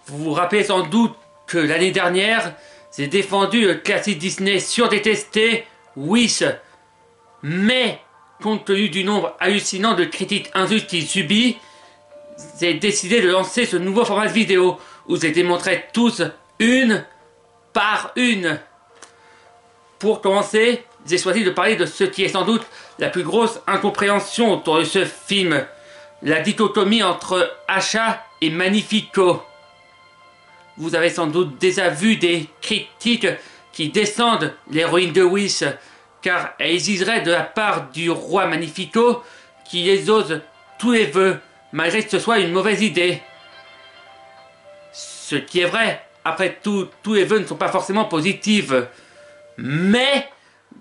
Vous vous rappelez sans doute que l'année dernière, j'ai défendu le classique Disney surdétesté, Wish. Mais, compte tenu du nombre hallucinant de critiques injustes qu'il subit, j'ai décidé de lancer ce nouveau format de vidéo où je les démontrerai tous une par une. Pour commencer, j'ai choisi de parler de ce qui est sans doute la plus grosse incompréhension autour de ce film, la dichotomie entre Asha et Magnifico. Vous avez sans doute déjà vu des critiques qui descendent l'héroïne de Wish, car elle exigerait de la part du roi Magnifico qu'il exauce tous les vœux, malgré que ce soit une mauvaise idée. Ce qui est vrai, après tout, tous les vœux ne sont pas forcément positifs. Mais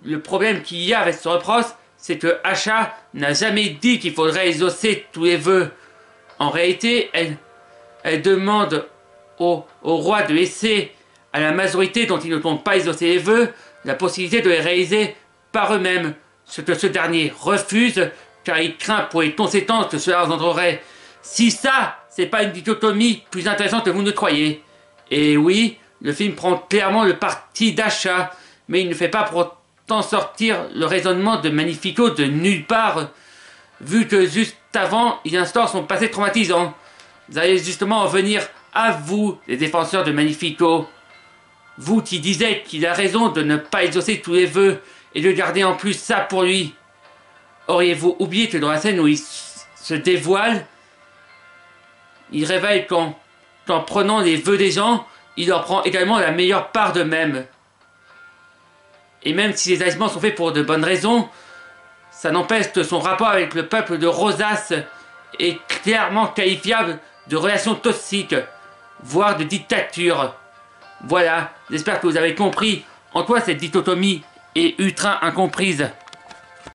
le problème qu'il y a avec ce reproche, c'est que Asha n'a jamais dit qu'il faudrait exaucer tous les vœux. En réalité, elle demande au roi de laisser à la majorité dont il ne compte pas exaucer les vœux la possibilité de les réaliser par eux-mêmes, ce que ce dernier refuse car il craint pour les conséquences que cela engendrerait. Si ça, c'est pas une dichotomie plus intéressante que vous ne croyez. Et oui, le film prend clairement le parti d'Asha, mais il ne fait pas pourtant sortir le raisonnement de Magnifico de nulle part, vu que juste avant, il instaure son passé traumatisant. Vous allez justement en venir à vous, les défenseurs de Magnifico. Vous qui disiez qu'il a raison de ne pas exaucer tous les vœux et de garder en plus ça pour lui. Auriez-vous oublié que dans la scène où il se dévoile, il révèle qu'en prenant les vœux des gens, il leur prend également la meilleure part d'eux-mêmes. Et même si les agissements sont faits pour de bonnes raisons, ça n'empêche que son rapport avec le peuple de Rosas est clairement qualifiable de relation toxique, voire de dictature. Voilà, j'espère que vous avez compris en quoi cette dichotomie est ultra incomprise.